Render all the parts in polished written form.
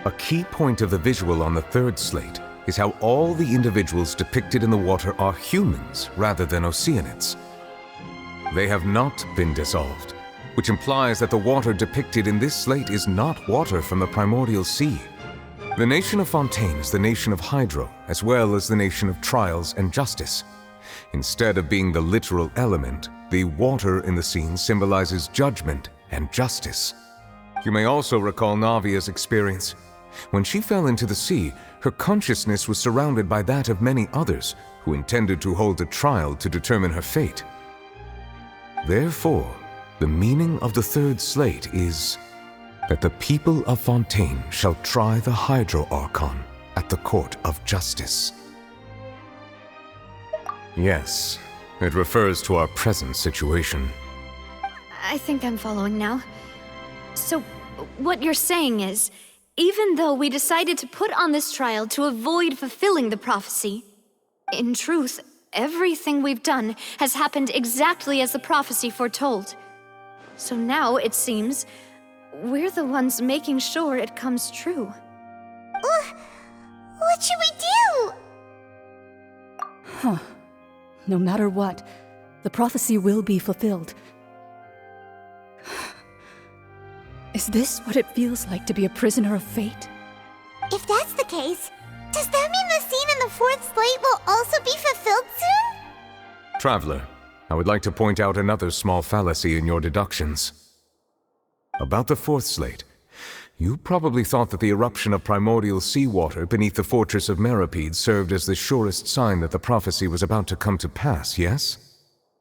A key point of the visual on the third slate is how all the individuals depicted in the water are humans rather than Oceanids. They have not been dissolved, which implies that the water depicted in this slate is not water from the primordial sea. The nation of Fontaine is the nation of Hydro, as well as the nation of Trials and Justice. Instead of being the literal element, the water in the scene symbolizes judgment and justice. You may also recall Navia's experience. When she fell into the sea, her consciousness was surrounded by that of many others who intended to hold a trial to determine her fate. Therefore, the meaning of the third slate is that the people of Fontaine shall try the Hydro Archon at the court of justice. Yes, it refers to our present situation. I think I'm following now. So, what you're saying is, even though we decided to put on this trial to avoid fulfilling the prophecy, in truth, everything we've done has happened exactly as the prophecy foretold. So now, it seems, we're the ones making sure it comes true. What should we do? No matter what, the prophecy will be fulfilled. Is this what it feels like to be a prisoner of fate? If that's the case, does that mean the scene in the fourth slate will also be fulfilled soon? Traveler, I would like to point out another small fallacy in your deductions. About the fourth slate, you probably thought that the eruption of primordial seawater beneath the fortress of Meripede served as the surest sign that the prophecy was about to come to pass, yes?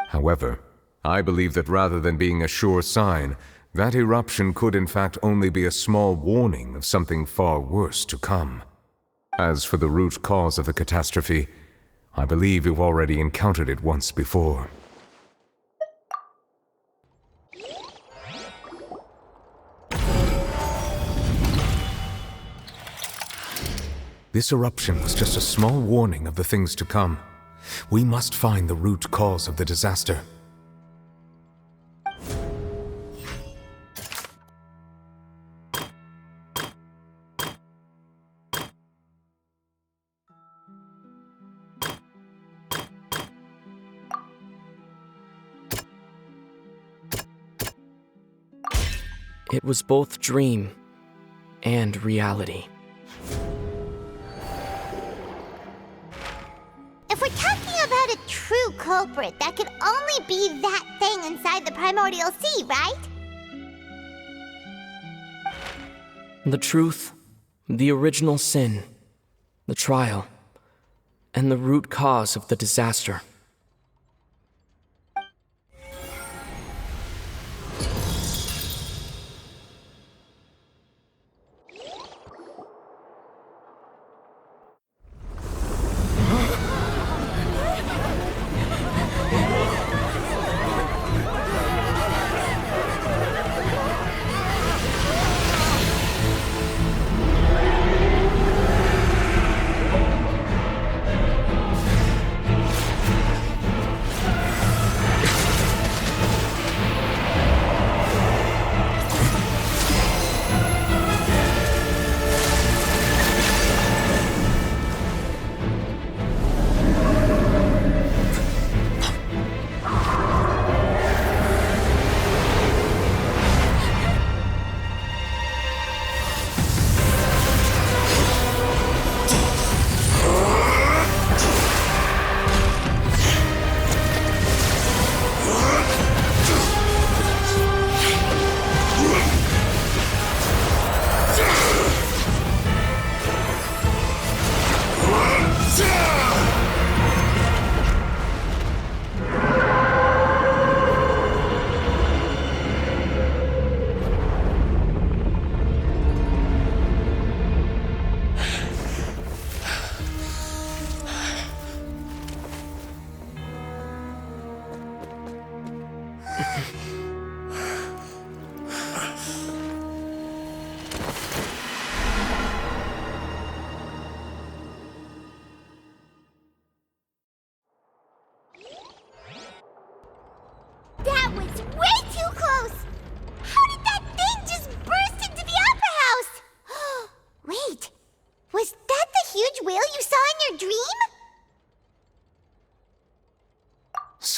However, I believe that rather than being a sure sign, that eruption could in fact only be a small warning of something far worse to come. As for the root cause of the catastrophe, I believe you've already encountered it once before. This eruption was just a small warning of the things to come. We must find the root cause of the disaster. It was both dream and reality. If we're talking about a true culprit, that could only be that thing inside the primordial sea, right? The truth, the original sin, the trial, and the root cause of the disaster.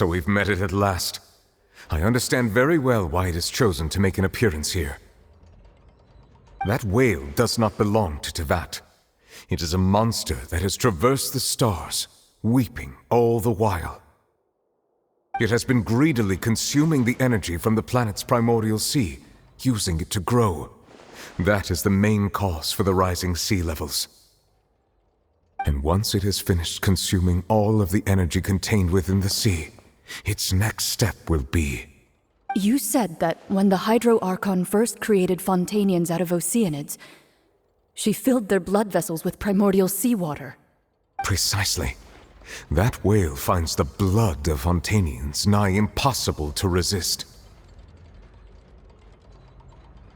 So we've met it at last. I understand very well why it has chosen to make an appearance here. That whale does not belong to Tevat. It is a monster that has traversed the stars, weeping all the while. It has been greedily consuming the energy from the planet's primordial sea, using it to grow. That is the main cause for the rising sea levels. And once it has finished consuming all of the energy contained within the sea, its next step will be... You said that when the Hydro Archon first created Fontanians out of Oceanids, she filled their blood vessels with primordial seawater. Precisely. That whale finds the blood of Fontanians nigh impossible to resist.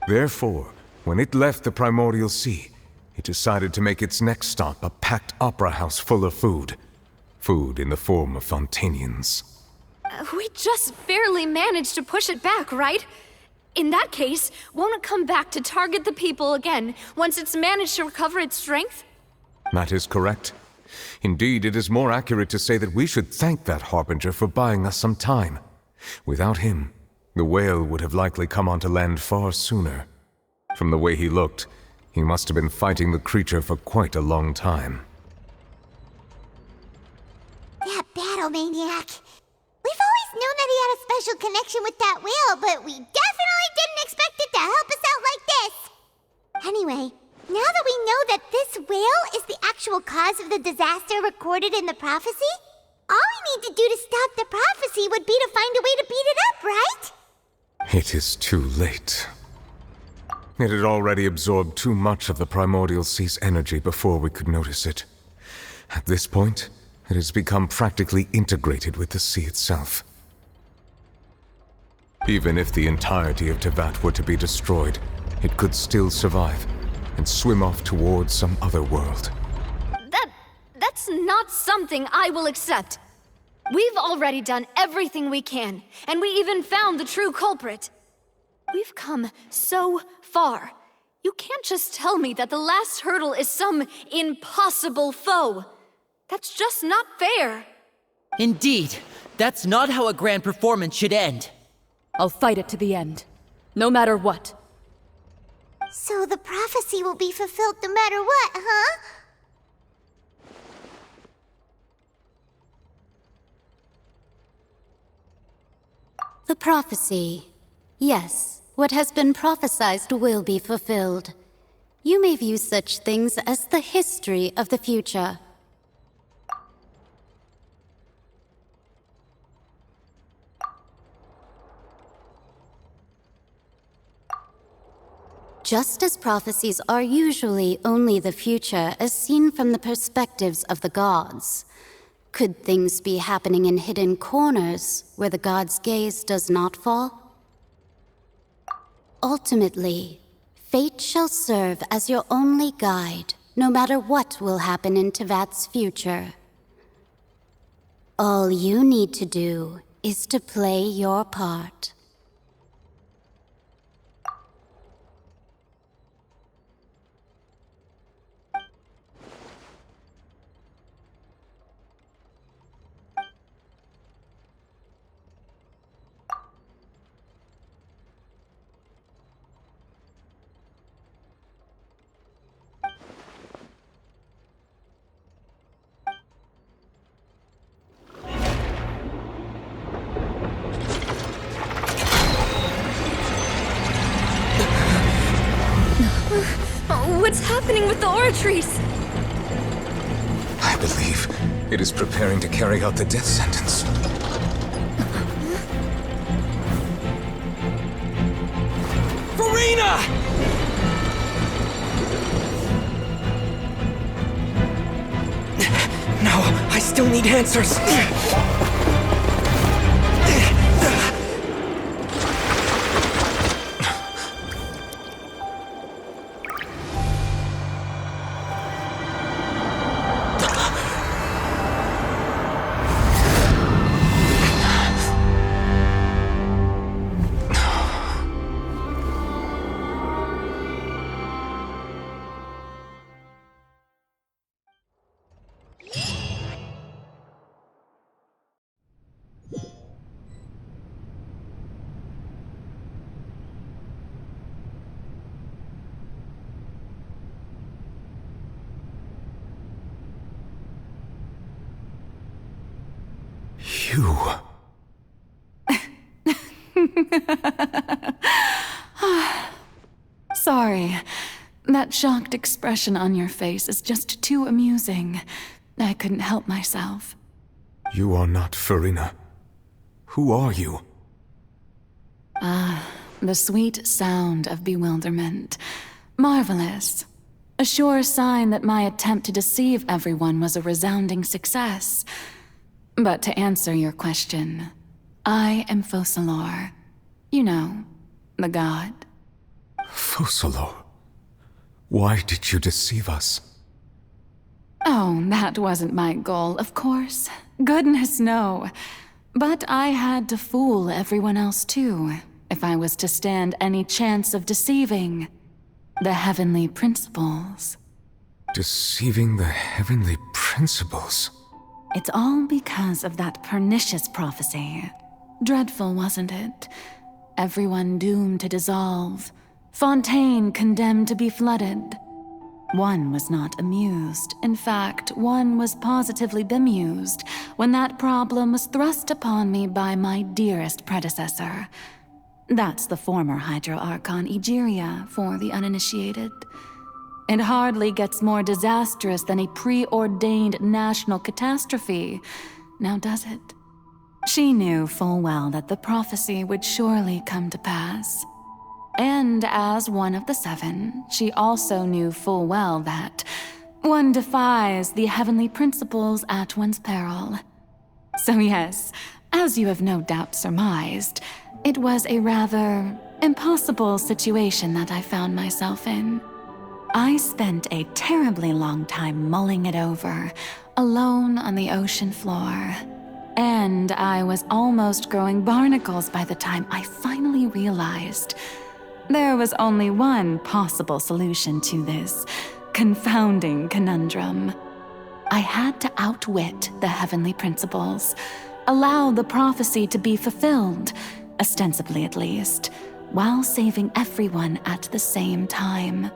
Therefore, when it left the primordial sea, it decided to make its next stop a packed opera house full of food. Food in the form of Fontanians. We just barely managed to push it back, right? In that case, won't it come back to target the people again once it's managed to recover its strength? That is correct. Indeed, it is more accurate to say that we should thank that Harbinger for buying us some time. Without him, the whale would have likely come onto land far sooner. From the way he looked, he must have been fighting the creature for quite a long time. That battle maniac. We've always known that he had a special connection with that whale, but we definitely didn't expect it to help us out like this. Anyway, now that we know that this whale is the actual cause of the disaster recorded in the prophecy, all we need to do to stop the prophecy would be to find a way to beat it up, right? It is too late. It had already absorbed too much of the primordial sea's energy before we could notice it. At this point, it has become practically integrated with the sea itself. Even if the entirety of Tevat were to be destroyed, it could still survive and swim off towards some other world. That's not something I will accept. We've already done everything we can, and we even found the true culprit. We've come so far. You can't just tell me that the last hurdle is some impossible foe. That's just not fair. Indeed, that's not how a grand performance should end. I'll fight it to the end, no matter what. So the prophecy will be fulfilled no matter what, huh? The prophecy. Yes, what has been prophesied will be fulfilled. You may view such things as the history of the future. Just as prophecies are usually only the future as seen from the perspectives of the gods, could things be happening in hidden corners where the gods' gaze does not fall? Ultimately, fate shall serve as your only guide, no matter what will happen in Tevat's future. All you need to do is to play your part. What's happening with the oratories? I believe it is preparing to carry out the death sentence. Farina! No, I still need answers. you. Sorry. That shocked expression on your face is just too amusing. I couldn't help myself. You are not Farina. Who are you? The sweet sound of bewilderment. Marvelous. A sure sign that my attempt to deceive everyone was a resounding success. But to answer your question, I am Focalor. You know, the god. Focalor. Why did you deceive us? Oh, that wasn't my goal, of course. Goodness, no. But I had to fool everyone else too, if I was to stand any chance of deceiving the heavenly principles. Deceiving the heavenly principles? It's all because of that pernicious prophecy. Dreadful, wasn't it? Everyone doomed to dissolve. Fontaine condemned to be flooded. One was not amused. In fact, one was positively bemused when that problem was thrust upon me by my dearest predecessor. That's the former Hydro Archon Egeria, for the uninitiated. It hardly gets more disastrous than a preordained national catastrophe, now does it? She knew full well that the prophecy would surely come to pass. And as one of the seven, she also knew full well that one defies the heavenly principles at one's peril. So yes, as you have no doubt surmised, it was a rather impossible situation that I found myself in. I spent a terribly long time mulling it over, alone on the ocean floor. And I was almost growing barnacles by the time I finally realized there was only one possible solution to this confounding conundrum. I had to outwit the heavenly principles, allow the prophecy to be fulfilled, ostensibly at least, while saving everyone at the same time.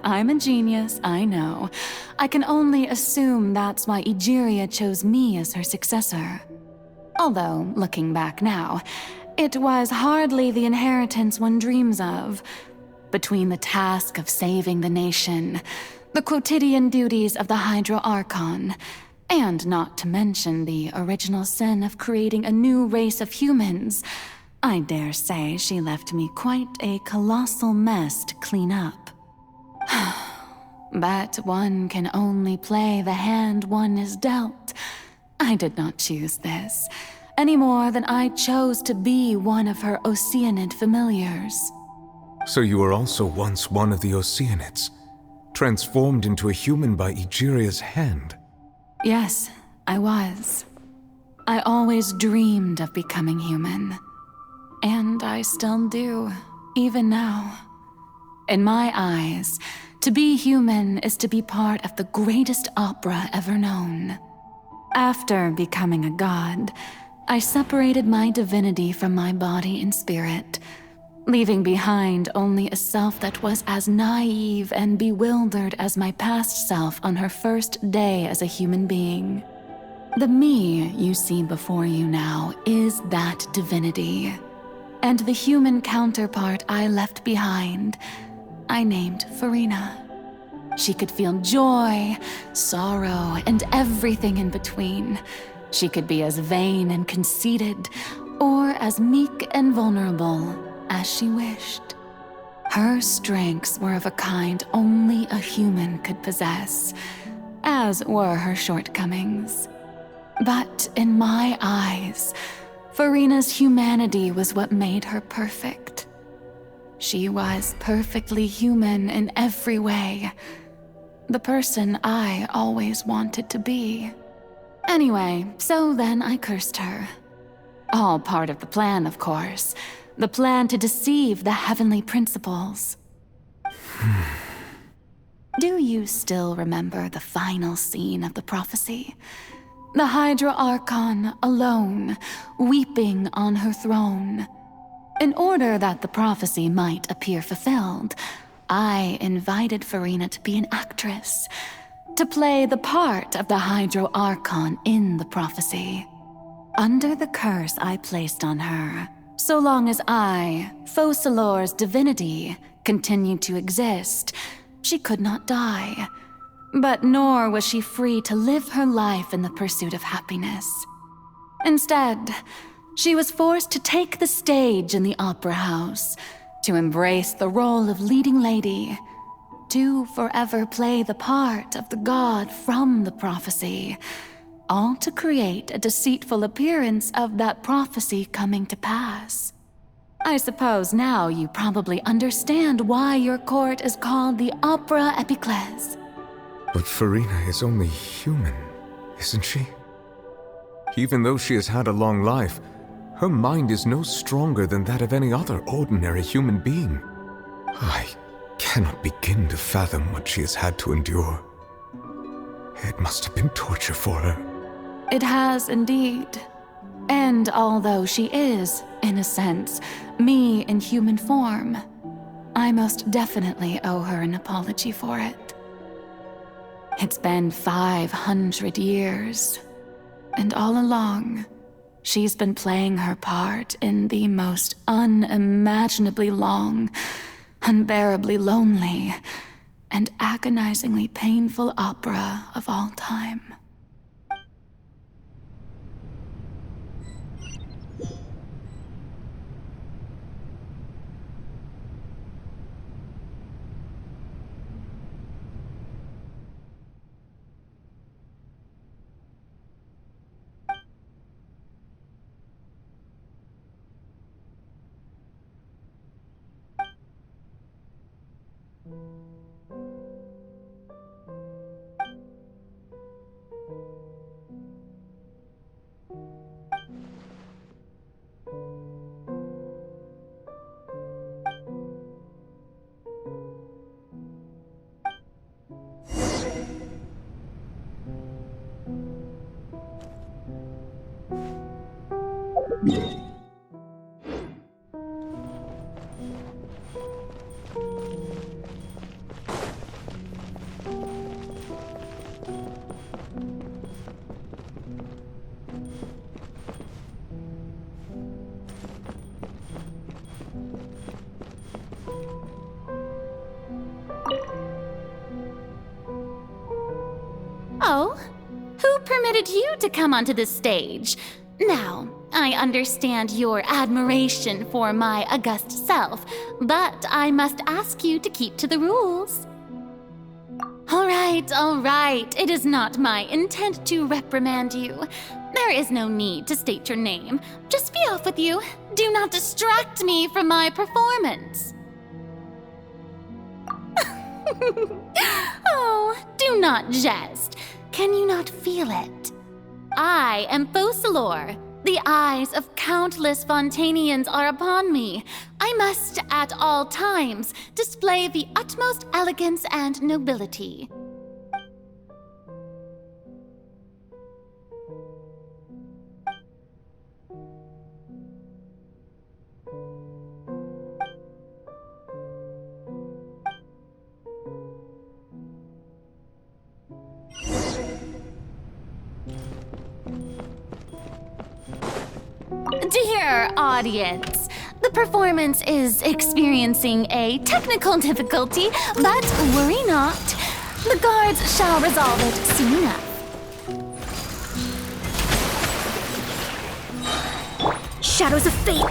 I'm a genius, I know. I can only assume that's why Egeria chose me as her successor. Although, looking back now, it was hardly the inheritance one dreams of. Between the task of saving the nation, the quotidian duties of the Hydro Archon, and not to mention the original sin of creating a new race of humans, I dare say she left me quite a colossal mess to clean up. But one can only play the hand one is dealt. I did not choose this, any more than I chose to be one of her Oceanid familiars. So you were also once one of the Oceanids, transformed into a human by Egeria's hand. Yes, I was. I always dreamed of becoming human. And I still do, even now. In my eyes, to be human is to be part of the greatest opera ever known. After becoming a god, I separated my divinity from my body and spirit, leaving behind only a self that was as naive and bewildered as my past self on her first day as a human being. The me you see before you now is that divinity, and the human counterpart I left behind, I named Farina. She could feel joy, sorrow, and everything in between. She could be as vain and conceited, or as meek and vulnerable as she wished. Her strengths were of a kind only a human could possess, as were her shortcomings. But in my eyes, Farina's humanity was what made her perfect. She was perfectly human in every way. The person I always wanted to be. Anyway, so then I cursed her. All part of the plan, of course. The plan to deceive the heavenly principles. Do you still remember the final scene of the prophecy? The Hydra Archon alone, weeping on her throne. In order that the prophecy might appear fulfilled, I invited Farina to be an actress, to play the part of the Hydro Archon in the prophecy. Under the curse I placed on her, so long as I, Focalor's divinity, continued to exist, she could not die. But nor was she free to live her life in the pursuit of happiness. Instead, she was forced to take the stage in the opera house, to embrace the role of leading lady, to forever play the part of the god from the prophecy, all to create a deceitful appearance of that prophecy coming to pass. I suppose now you probably understand why your court is called the Opera Epiclese. But Farina is only human, isn't she? Even though she has had a long life, her mind is no stronger than that of any other ordinary human being. I cannot begin to fathom what she has had to endure. It must have been torture for her. It has indeed. And although she is, in a sense, me in human form, I most definitely owe her an apology for it. It's been 500 years, and all along, she's been playing her part in the most unimaginably long, unbearably lonely, and agonizingly painful opera of all time. Oh, who permitted you to come onto the stage? Now, I understand your admiration for my august self, but I must ask you to keep to the rules. All right. It is not my intent to reprimand you. There is no need to state your name. Just be off with you. Do not distract me from my performance. Oh, do not jest. Can you not feel it? I am Focalor. The eyes of countless Fontanians are upon me. I must, at all times, display the utmost elegance and nobility. Dear audience, the performance is experiencing a technical difficulty, but worry not. The guards shall resolve it soon enough. Shadows of fate!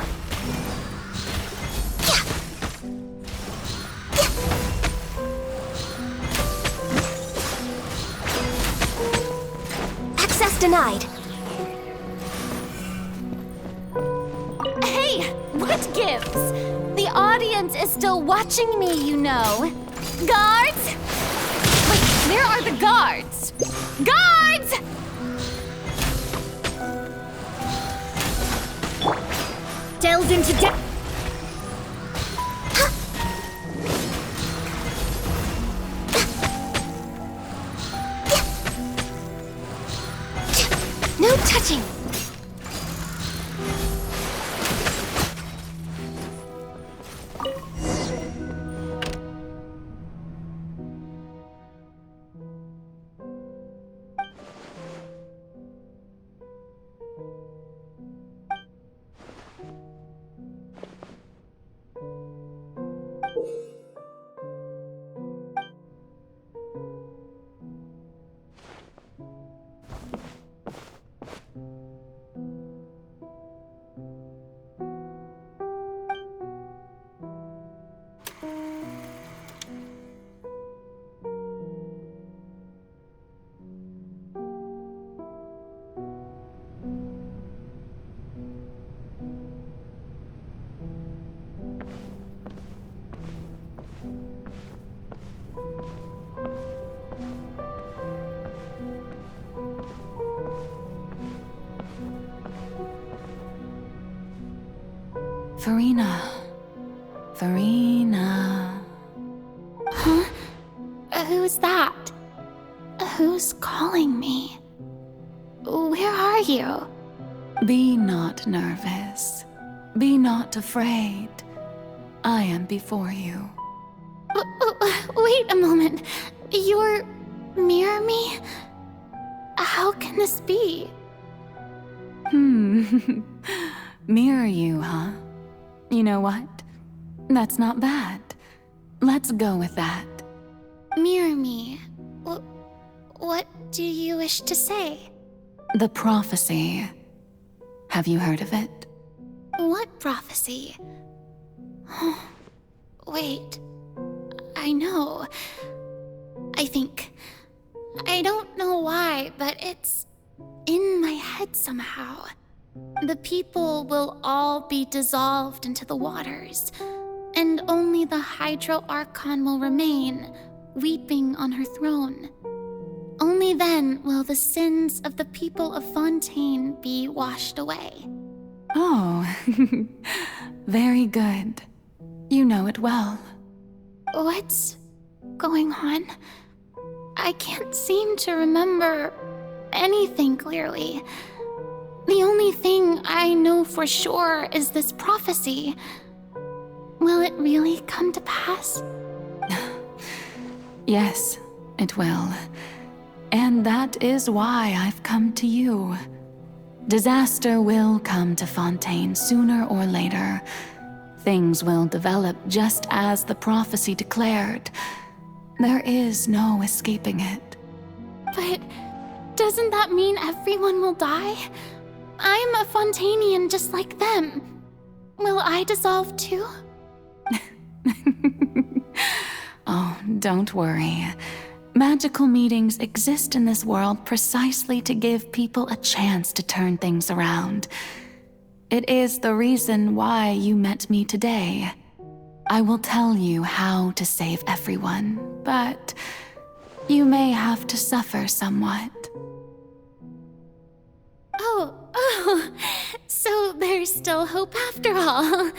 Access denied. Hey, what gives? The audience is still watching me, you know. Guards? Wait, where are the guards? Guards! Delve into depth. No touching. Farina. Farina. Huh? Who's that? Who's calling me? Where are you? Be not nervous. Be not afraid. I am before you. Wait a moment. You're near me? How can this be? Mirror you, huh? You know what? That's not bad. Let's go with that. Mirror me? What do you wish to say? The prophecy. Have you heard of it? What prophecy? Wait. I know. I think. I don't know why, but it's in my head somehow. The people will all be dissolved into the waters, and only the Hydro Archon will remain, weeping on her throne. Only then will the sins of the people of Fontaine be washed away. Oh, very good. You know it well. What's going on? I can't seem to remember anything clearly. The only thing I know for sure is this prophecy. Will it really come to pass? Yes, it will. And that is why I've come to you. Disaster will come to Fontaine sooner or later. Things will develop just as the prophecy declared. There is no escaping it. But doesn't that mean everyone will die? I'm a Fontainian just like them. Will I dissolve too? Oh, don't worry. Magical meetings exist in this world precisely to give people a chance to turn things around. It is the reason why you met me today. I will tell you how to save everyone, but you may have to suffer somewhat. Oh, so there's still hope after all.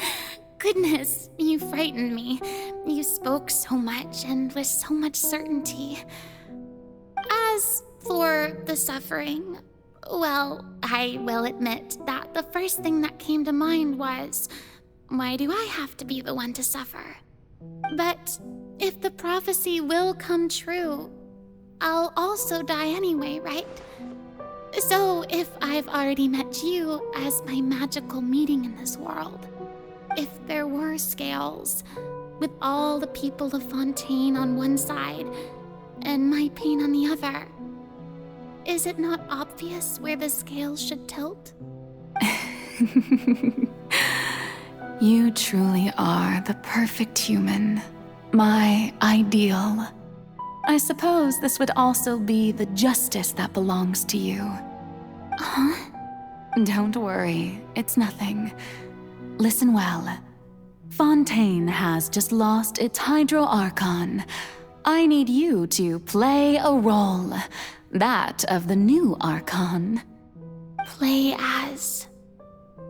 Goodness, you frightened me. You spoke so much and with so much certainty. As for the suffering, well, I will admit that the first thing that came to mind was, why do I have to be the one to suffer? But if the prophecy will come true, I'll also die anyway, right? So if I've already met you as my magical meeting in this world, if there were scales, with all the people of Fontaine on one side and my pain on the other, is it not obvious where the scales should tilt? You truly are the perfect human, my ideal. I suppose this would also be the justice that belongs to you. Huh? Don't worry, it's nothing. Listen well. Fontaine has just lost its Hydro Archon. I need you to play a role, that of the new Archon. Play as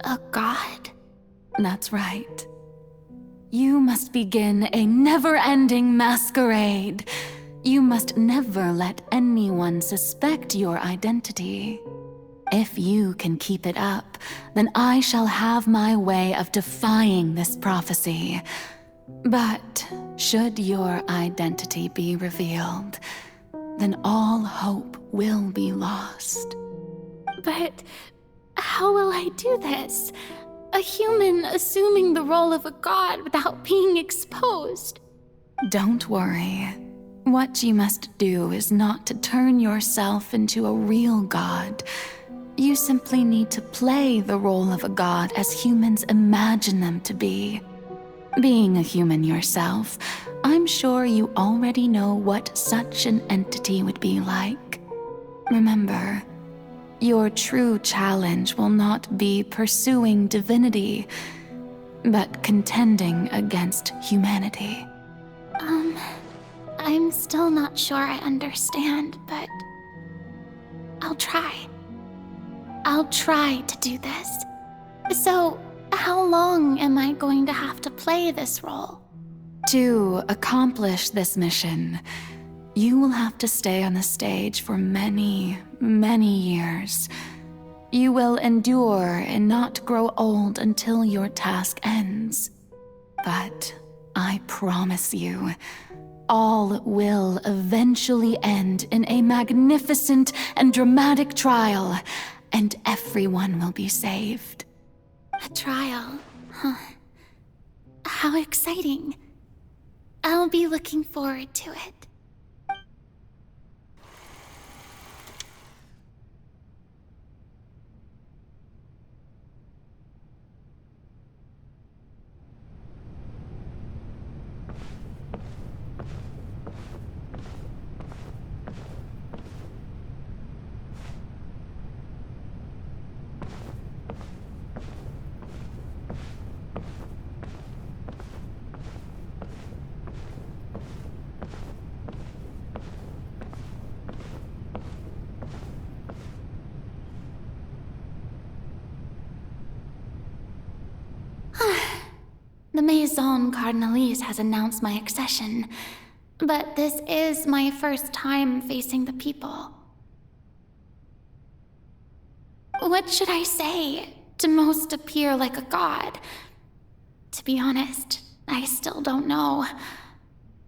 a god? That's right. You must begin a never-ending masquerade. You must never let anyone suspect your identity. If you can keep it up, then I shall have my way of defying this prophecy. But should your identity be revealed, then all hope will be lost. But how will I do this? A human assuming the role of a god without being exposed. Don't worry. What you must do is not to turn yourself into a real god. You simply need to play the role of a god as humans imagine them to be. Being a human yourself, I'm sure you already know what such an entity would be like. Remember, your true challenge will not be pursuing divinity, but contending against humanity. I'm still not sure I understand, but I'll try. I'll try to do this. So, How long am I going to have to play this role? To accomplish this mission, you will have to stay on the stage for many, many years. You will endure and not grow old until your task ends. But I promise you, all will eventually end in a magnificent and dramatic trial, and everyone will be saved. A trial, huh? How exciting. I'll be looking forward to it. The Maison Cardinalise has announced my accession, but this is my first time facing the people. What should I say to most appear like a god? To be honest, I still don't know.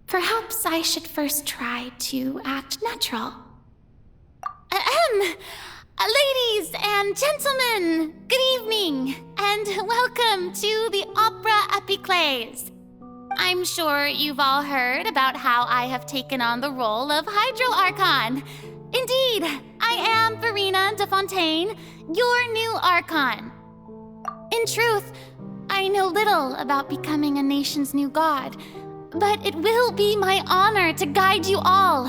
Perhaps I should first try to act natural. Ladies and gentlemen, good evening, and welcome to the Opera Epiclese. I'm sure you've all heard about how I have taken on the role of Hydro Archon. Indeed, I am Verena de Fontaine, your new Archon. In truth, I know little about becoming a nation's new god, but it will be my honor to guide you all.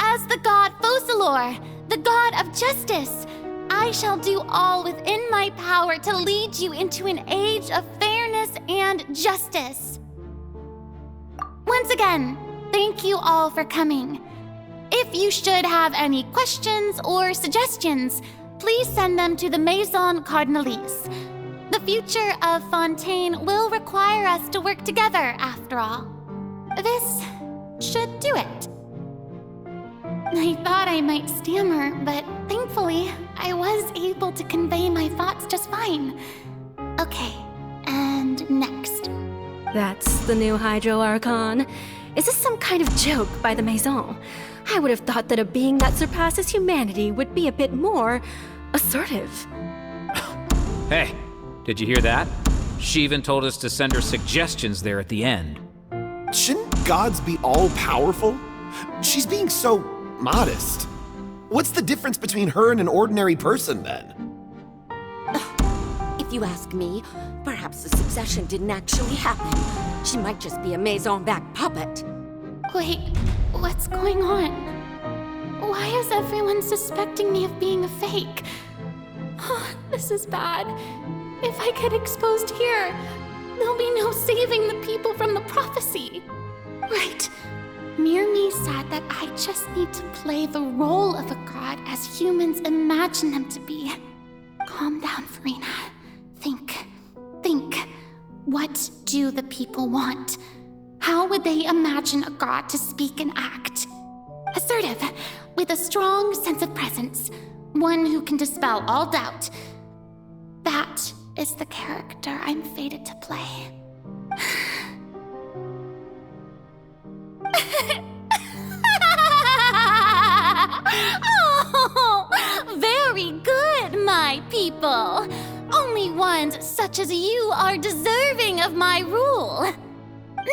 As the god Focalor, the god of justice, I shall do all within my power to lead you into an age of fairness and justice. Once again, thank you all for coming. If you should have any questions or suggestions, please send them to the Maison Cardinalise. The future of Fontaine will require us to work together, after all. This should do it. I thought I might stammer, but thankfully, I was able to convey my thoughts just fine. Okay, and next. That's the new Hydro Archon. Is this some kind of joke by the Maison? I would have thought that a being that surpasses humanity would be a bit more assertive. Hey, did you hear that? She even told us to send her suggestions there at the end. Shouldn't gods be all-powerful? She's being so modest. What's the difference between her and an ordinary person, then? If you ask me, perhaps the succession didn't actually happen. She might just be a Maison-backed puppet. Wait, what's going on? Why is everyone suspecting me of being a fake? Oh, this is bad. If I get exposed here, there'll be no saving the people from the prophecy. Right. Mirmi said that I just need to play the role of a god as humans imagine them to be. Calm down, Verena. Think. What do the people want? How would they imagine a god to speak and act? Assertive, with a strong sense of presence. One who can dispel all doubt. That is the character I'm fated to play. Oh, very good, my people. Only ones such as you are deserving of my rule.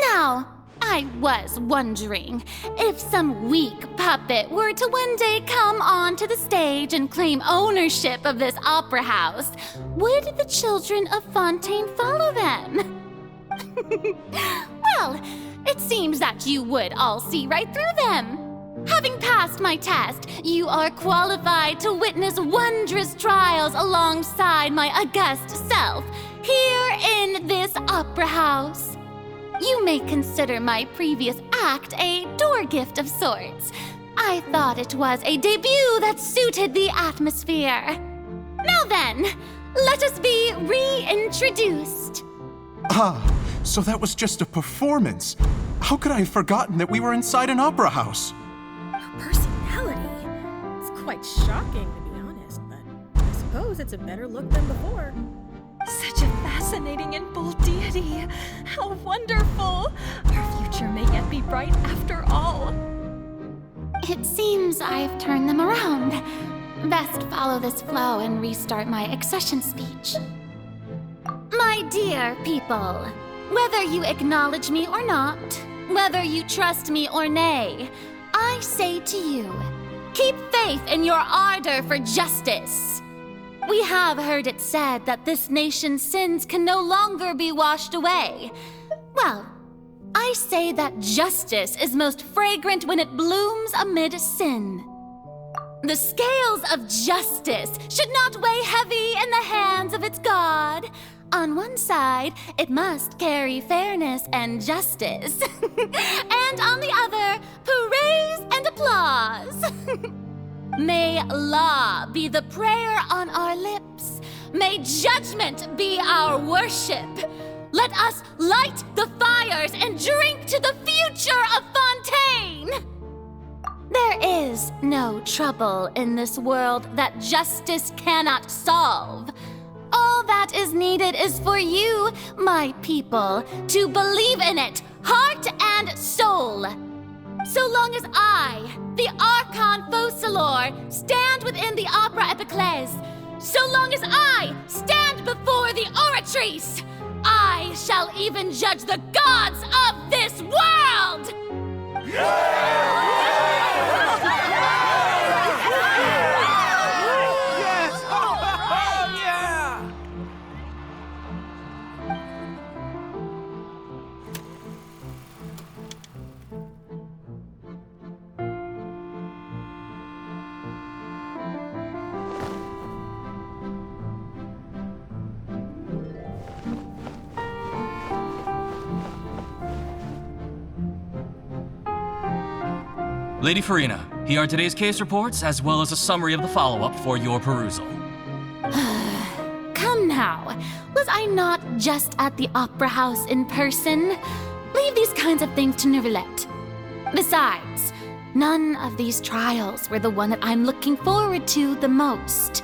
Now, I was wondering if some weak puppet were to one day come onto the stage and claim ownership of this opera house, would the children of Fontaine follow them? Well, it seems that you would all see right through them. Having passed my test, you are qualified to witness wondrous trials alongside my august self, here in this opera house. You may consider my previous act a door gift of sorts. I thought it was a debut that suited the atmosphere. Now then, let us be reintroduced. Ah, so that was just a performance. How could I have forgotten that we were inside an opera house? Her personality? It's quite shocking, to be honest, but I suppose it's a better look than before. Such a fascinating and bold deity. How wonderful! Our future may yet be bright after all. It seems I've turned them around. Best follow this flow and restart my accession speech. My dear people, whether you acknowledge me or not, whether you trust me or nay, I say to you, keep faith in your ardor for justice. We have heard it said that this nation's sins can no longer be washed away. Well, I say that justice is most fragrant when it blooms amid sin. The scales of justice should not weigh heavy in the hands of its God. On one side, it must carry fairness and justice. And on the other, praise and applause. May law be the prayer on our lips. May judgment be our worship. Let us light the fires and drink to the future of Fontaine. There is no trouble in this world that justice cannot solve. All that is needed is for you, my people, to believe in it, heart and soul. So long as I, the Archon Focalor, stand within the Opera Epiclese, so long as I stand before the Oratrice, I shall even judge the gods of this world! Lady Farina, here are today's case reports, as well as a summary of the follow-up for your perusal. Come now, was I not just at the Opera House in person? Leave these kinds of things to Neuvillette. Besides, none of these trials were the one that I'm looking forward to the most.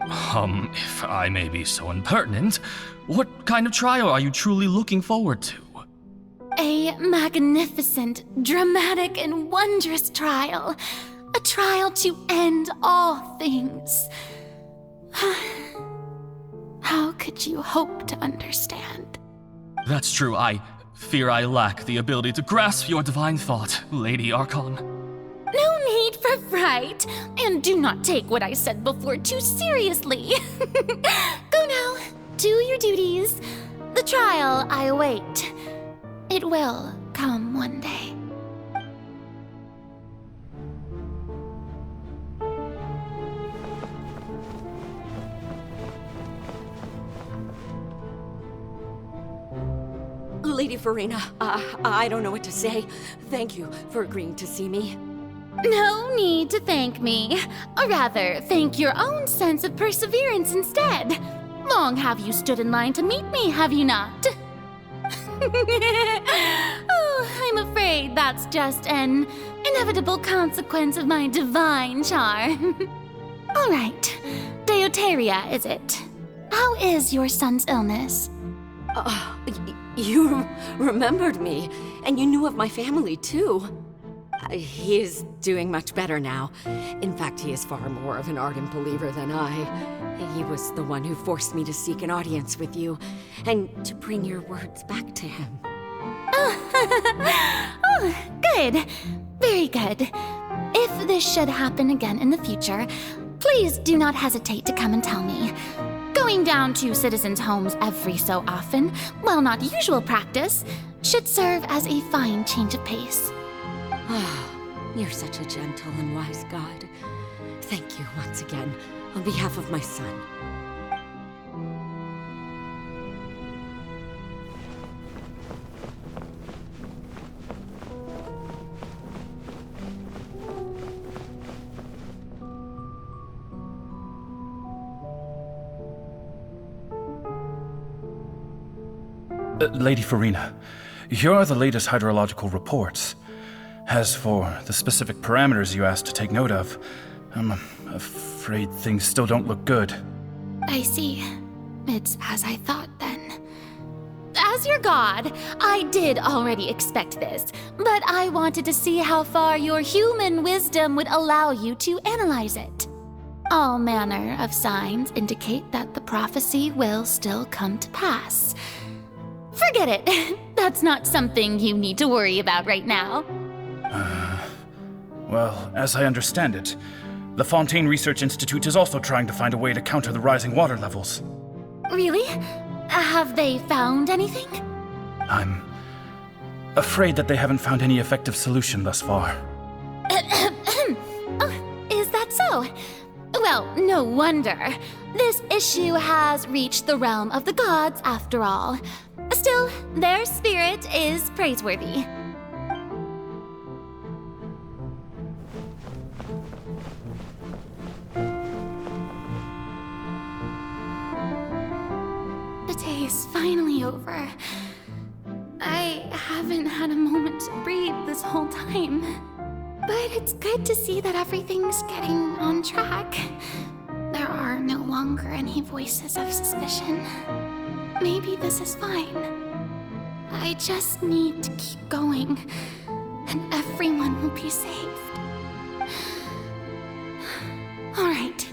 If I may be so impertinent, what kind of trial are you truly looking forward to? A magnificent, dramatic, and wondrous trial. A trial to end all things. How could you hope to understand? That's true. I fear I lack the ability to grasp your divine thought, Lady Archon. No need for fright, and do not take what I said before too seriously. Go now, do your duties. The trial I await. It will come one day. Lady Farina, I don't know what to say. Thank you for agreeing to see me. No need to thank me. Or rather, thank your own sense of perseverance instead. Long have you stood in line to meet me, have you not? Oh, I'm afraid that's just an inevitable consequence of my divine charm. All right, Deoteria, is it? How is your son's illness? You remembered me, and you knew of my family, too. He is doing much better now. In fact, he is far more of an ardent believer than I. He was the one who forced me to seek an audience with you, and to bring your words back to him. Oh, good. Very good. If this should happen again in the future, please do not hesitate to come and tell me. Going down to citizens' homes every so often, while not usual practice, should serve as a fine change of pace. You're such a gentle and wise God. Thank you once again, on behalf of my son. Lady Farina, here are the latest hydrological reports. As for the specific parameters you asked to take note of, I'm afraid things still don't look good. I see. It's as I thought then. As your god, I did already expect this, but I wanted to see how far your human wisdom would allow you to analyze it. All manner of signs indicate that the prophecy will still come to pass. Forget it. That's not something you need to worry about right now. Well, as I understand it, the Fontaine Research Institute is also trying to find a way to counter the rising water levels. Really? Have they found anything? I'm afraid that they haven't found any effective solution thus far. Oh, is that so? Well, no wonder. This issue has reached the realm of the gods, after all. Still, their spirit is praiseworthy. The day is finally over. I haven't had a moment to breathe this whole time. But it's good to see that everything's getting on track. There are no longer any voices of suspicion. Maybe this is fine. I just need to keep going, and everyone will be saved. All right,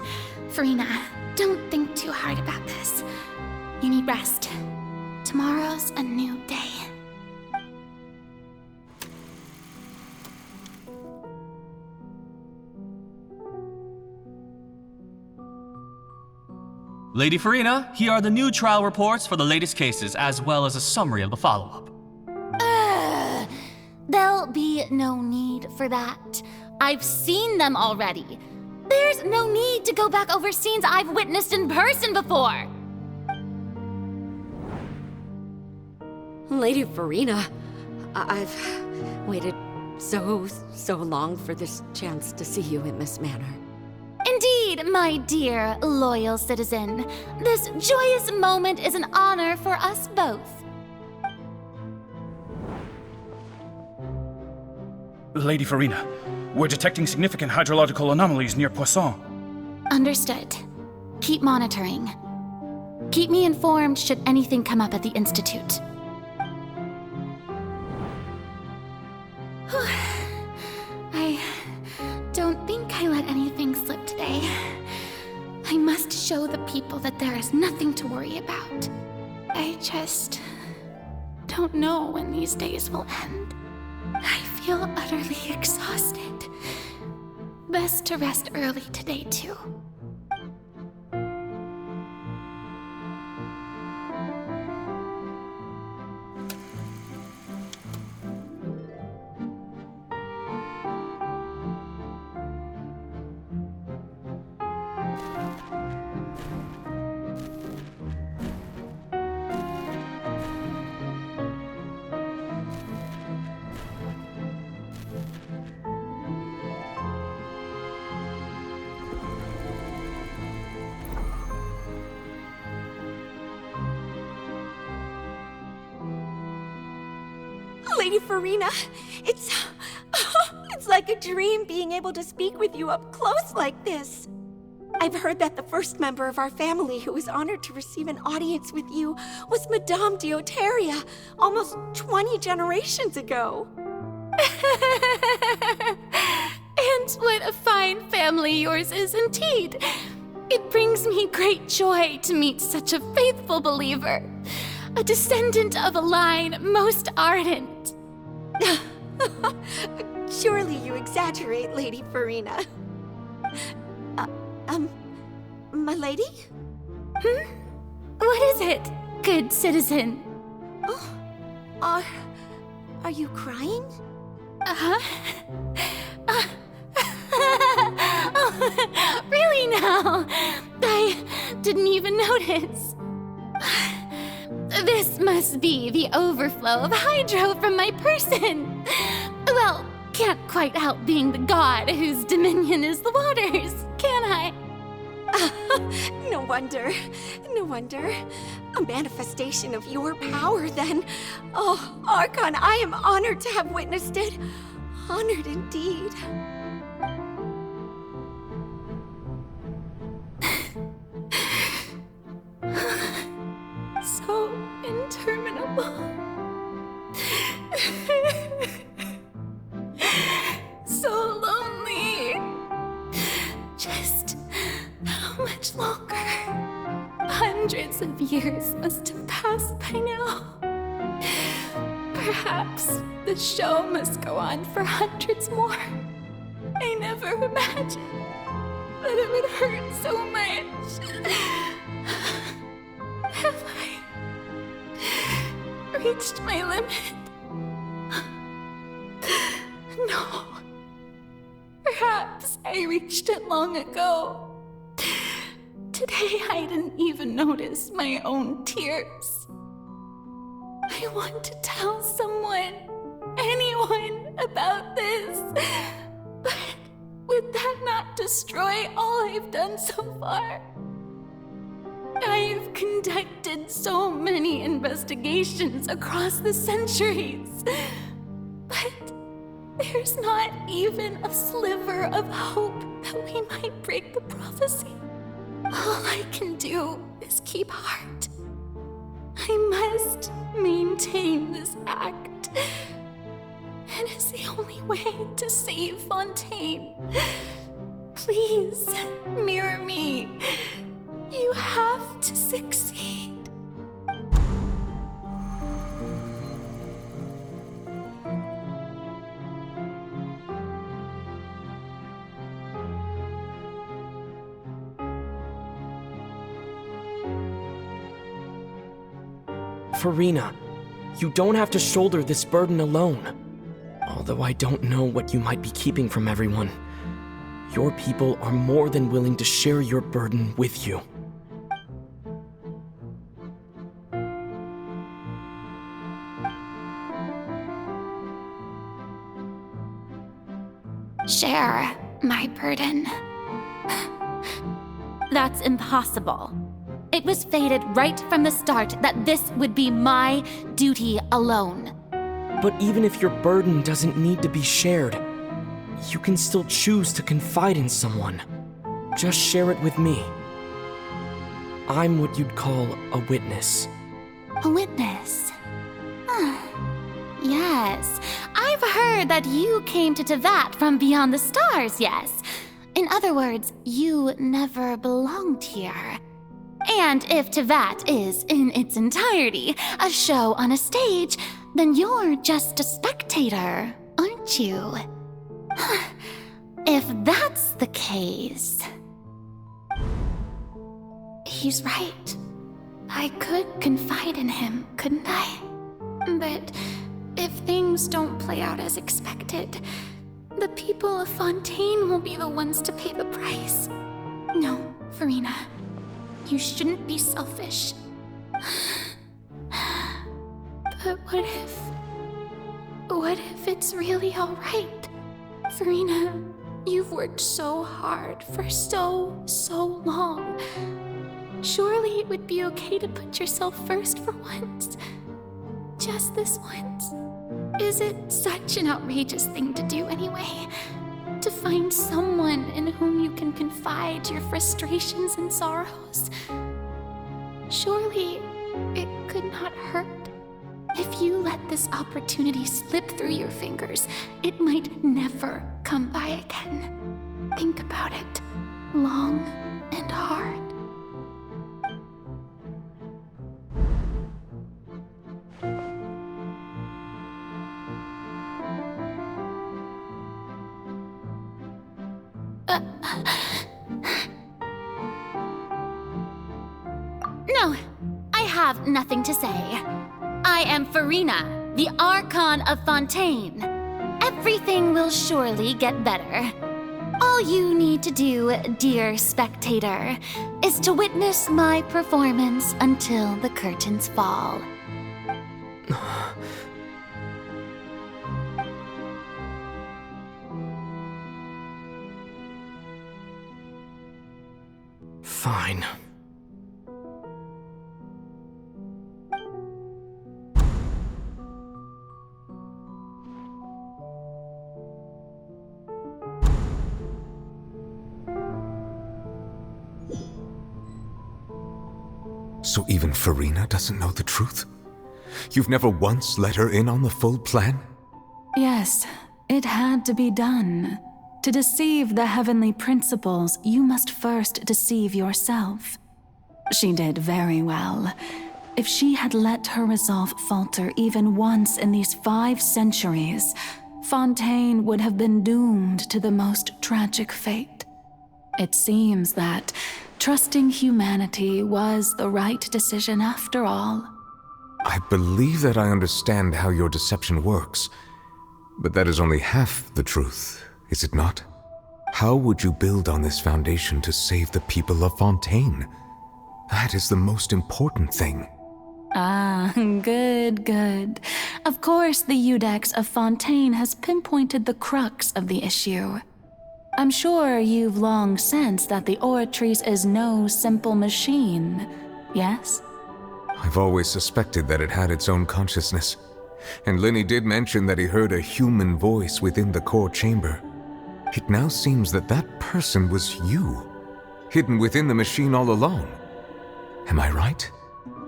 Farina, don't think too hard about this. You need rest. Tomorrow's a new day. Lady Farina, here are the new trial reports for the latest cases, as well as a summary of the follow-up. There'll be no need for that. I've seen them already. There's no need to go back over scenes I've witnessed in person before. Lady Farina, I've waited so long for this chance to see you in this manner. Indeed, my dear, loyal citizen. This joyous moment is an honor for us both. Lady Farina, we're detecting significant hydrological anomalies near Poisson. Understood. Keep monitoring. Keep me informed should anything come up at the Institute. I don't think I let anything slip today. I must show the people that there is nothing to worry about. I just don't know when these days will end. I feel utterly exhausted. Best to rest early today, too. Lady Farina, it's like a dream being able to speak with you up close like this. I've heard that the first member of our family who was honored to receive an audience with you was Madame Dioteria, almost 20 generations ago. And what a fine family yours is indeed. It brings me great joy to meet such a faithful believer, a descendant of a line most ardent. Surely you exaggerate, Lady Farina. My lady? What is it, good citizen? Oh, are you crying? Oh, really now? I didn't even notice. This must be the overflow of hydro from my person. Well, can't quite help being the god whose dominion is the waters, can I? No wonder. No wonder. A manifestation of your power, then. Oh, Archon, I am honored to have witnessed it. Honored indeed. So interminable. So lonely. Just how much longer? Hundreds of years must have passed by now. Perhaps the show must go on for hundreds more. I never imagined that it would hurt so much. Have I reached my limit? No. Perhaps I reached it long ago. Today I didn't even notice my own tears. I want to tell someone, anyone, about this. But would that not destroy all I've done so far? I've conducted so many investigations across the centuries. But there's not even a sliver of hope that we might break the prophecy. All I can do is keep heart. I must maintain this act. It is the only way to save Fontaine. Please, mirror me. You have to succeed. Farina, you don't have to shoulder this burden alone. Although I don't know what you might be keeping from everyone, your people are more than willing to share your burden with you. Share my burden. That's impossible. It was fated right from the start that this would be my duty alone. But even if your burden doesn't need to be shared, you can still choose to confide in someone. Just share it with me. I'm what you'd call a witness. A witness? Yes, I've heard that you came to Tevat from beyond the stars, yes. In other words, you never belonged here. And if Tevat is, in its entirety, a show on a stage, then you're just a spectator, aren't you? If that's the case... He's right. I could confide in him, couldn't I? But if things don't play out as expected, the people of Fontaine will be the ones to pay the price. No, Farina. You shouldn't be selfish. But what if it's really all right? Farina, you've worked so hard for so long. Surely it would be okay to put yourself first for once. Just this once. Is it such an outrageous thing to do anyway? To find someone in whom you can confide your frustrations and sorrows? Surely it could not hurt. If you let this opportunity slip through your fingers, it might never come by again. Think about it long and hard. No, I have nothing to say. I am Farina, the Archon of Fontaine. Everything will surely get better. All you need to do, dear spectator, is to witness my performance until the curtains fall. Fine. So even Farina doesn't know the truth? You've never once let her in on the full plan? Yes, it had to be done. To deceive the heavenly principles, you must first deceive yourself. She did very well. If she had let her resolve falter even once in these 5 centuries, Fontaine would have been doomed to the most tragic fate. It seems that trusting humanity was the right decision after all. I believe that I understand how your deception works, but that is only half the truth, is it not? How would you build on this foundation to save the people of Fontaine? That is the most important thing. Ah, good. Of course, the Iudex of Fontaine has pinpointed the crux of the issue. I'm sure you've long sensed that the Oratrice is no simple machine, yes? I've always suspected that it had its own consciousness, and Lenny did mention that he heard a human voice within the core chamber. It now seems that that person was you, hidden within the machine all along. Am I right?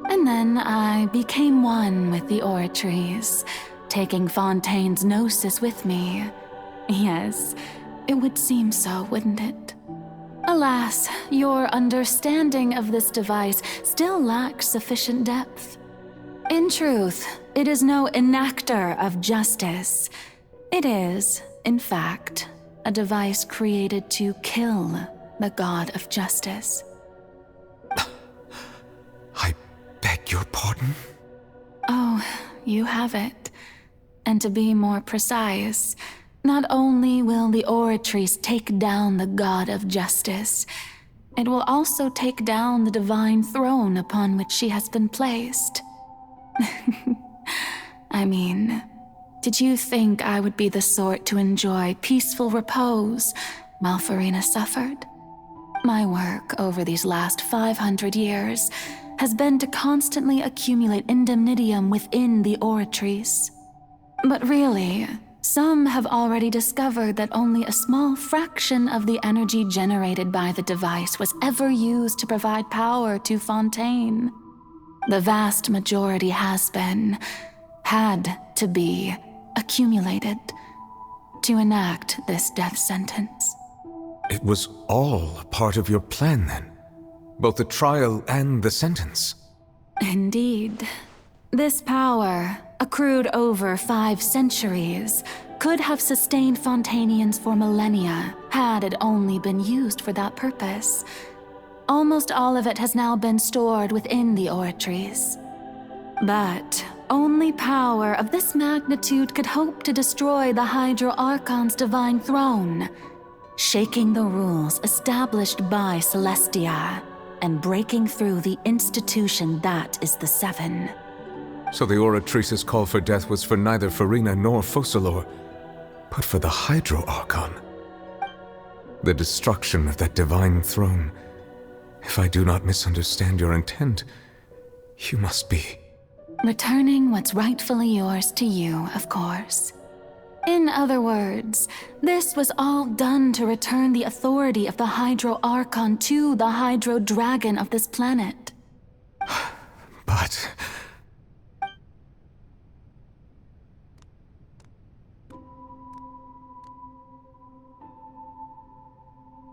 And then I became one with the Oratrice, taking Fontaine's gnosis with me. Yes, it would seem so, wouldn't it? Alas, your understanding of this device still lacks sufficient depth. In truth, it is no enactor of justice. It is, in fact, a device created to kill the god of justice. I beg your pardon? Oh, you have it. And to be more precise, not only will the Oratrice take down the god of justice, it will also take down the divine throne upon which she has been placed. I mean, did you think I would be the sort to enjoy peaceful repose while Farina suffered? My work over these last 500 years has been to constantly accumulate indemnitium within the Oratrice. But really, some have already discovered that only a small fraction of the energy generated by the device was ever used to provide power to Fontaine. The vast majority had to be, accumulated to enact this death sentence. It was all a part of your plan then? Both the trial and the sentence? Indeed. This power, accrued over 5 centuries, could have sustained Fontainians for millennia had it only been used for that purpose. Almost all of it has now been stored within the Oratrice. But only power of this magnitude could hope to destroy the Hydro Archon's divine throne, shaking the rules established by Celestia and breaking through the institution that is the Seven. So the Oratrice's call for death was for neither Farina nor Focalor, but for the Hydro Archon. The destruction of that divine throne. If I do not misunderstand your intent, you must be... Returning what's rightfully yours to you, of course. In other words, this was all done to return the authority of the Hydro Archon to the Hydro Dragon of this planet. But...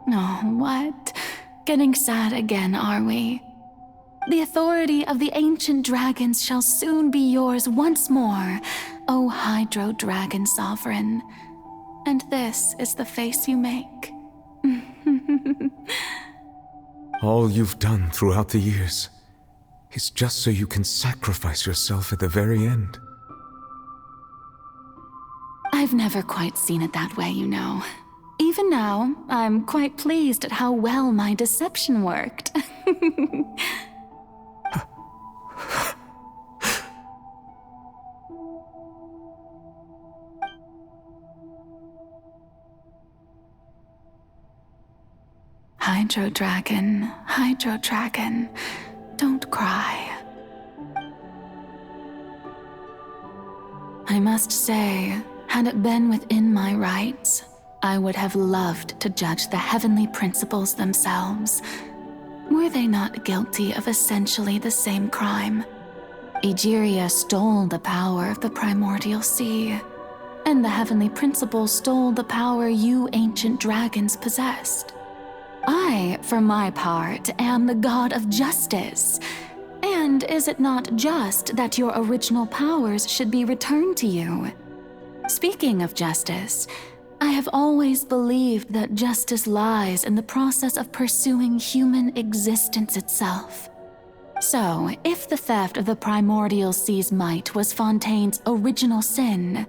Oh, what? Getting sad again, are we? The authority of the ancient dragons shall soon be yours once more, O Hydro Dragon Sovereign. And this is the face you make. all you've done throughout the years is just so you can sacrifice yourself at the very end. I've never quite seen it that way, you know. Even now, I'm quite pleased at how well my deception worked. Hydro Dragon, don't cry. I must say, had it been within my rights, I would have loved to judge the heavenly principles themselves. Were they not guilty of essentially the same crime? Egeria stole the power of the primordial sea, and the heavenly principles stole the power you ancient dragons possessed. I, for my part, am the god of justice. And is it not just that your original powers should be returned to you? Speaking of justice, I have always believed that justice lies in the process of pursuing human existence itself. So, if the theft of the primordial sea's might was Fontaine's original sin,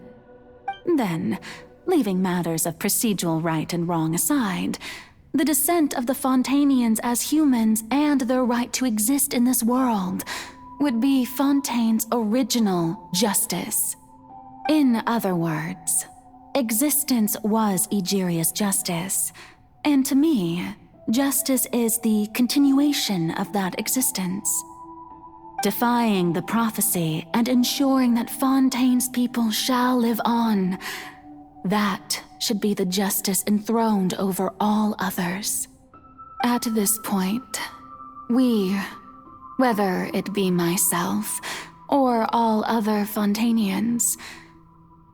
then, leaving matters of procedural right and wrong aside, the descent of the Fontanians as humans and their right to exist in this world would be Fontaine's original justice. In other words, existence was Egeria's justice, and to me, justice is the continuation of that existence. Defying the prophecy and ensuring that Fontaine's people shall live on, that should be the justice enthroned over all others. At this point, we, whether it be myself or all other Fontanians,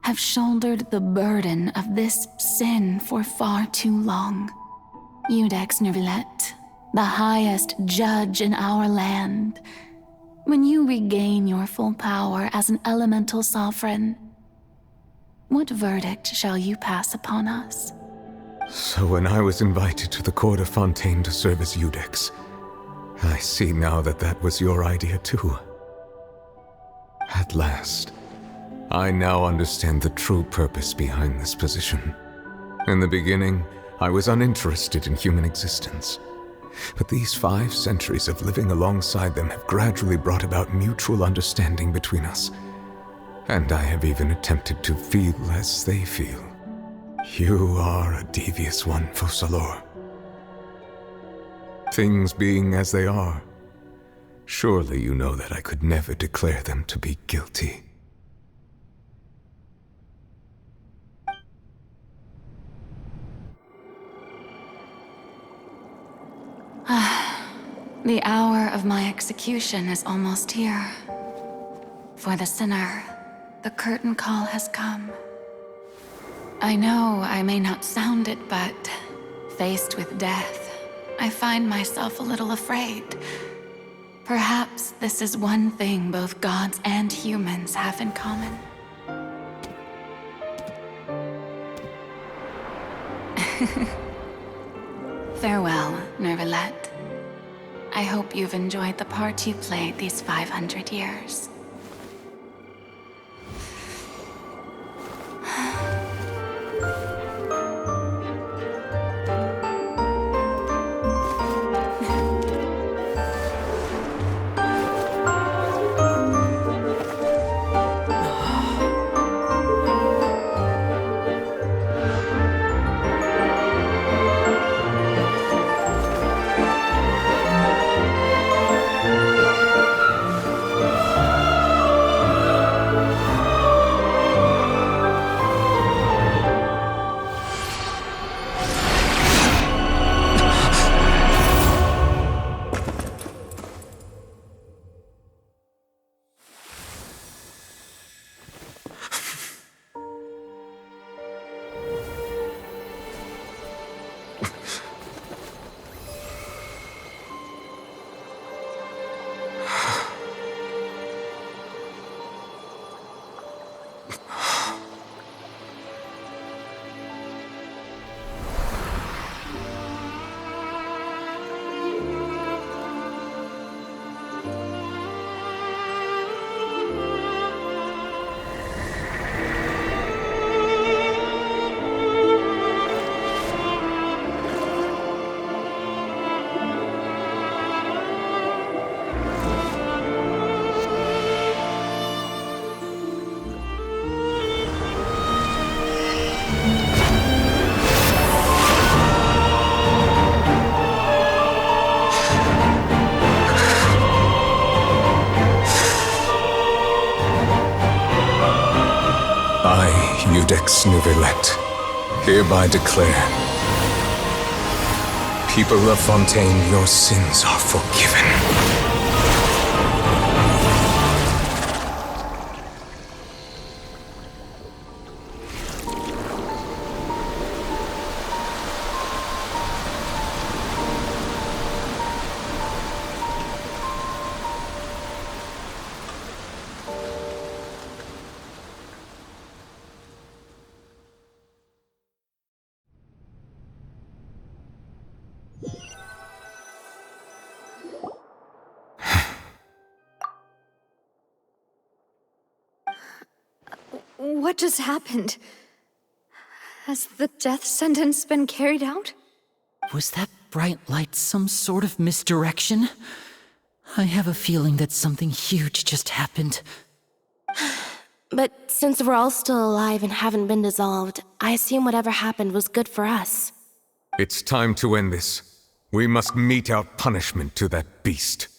have shouldered the burden of this sin for far too long. Iudex Neuvillette, the highest judge in our land, when you regain your full power as an elemental sovereign, what verdict shall you pass upon us? So when I was invited to the court of Fontaine to serve as Iudex, I see now that that was your idea too. At last, I now understand the true purpose behind this position. In the beginning, I was uninterested in human existence. But these 5 centuries of living alongside them have gradually brought about mutual understanding between us. And I have even attempted to feel as they feel. You are a devious one, Focalors. Things being as they are, surely you know that I could never declare them to be guilty. The hour of my execution is almost here. For the sinner, the curtain call has come. I know I may not sound it, but faced with death, I find myself a little afraid. Perhaps this is one thing both gods and humans have in common. Farewell, Neuvillette. I hope you've enjoyed the part you played these 500 years. Judex Nuvelet, hereby declare, people of Fontaine, your sins are forgiven. What just happened? Has the death sentence been carried out? Was that bright light some sort of misdirection? I have a feeling that something huge just happened. But since we're all still alive and haven't been dissolved, I assume whatever happened was good for us. It's time to end this. We must mete out punishment to that beast.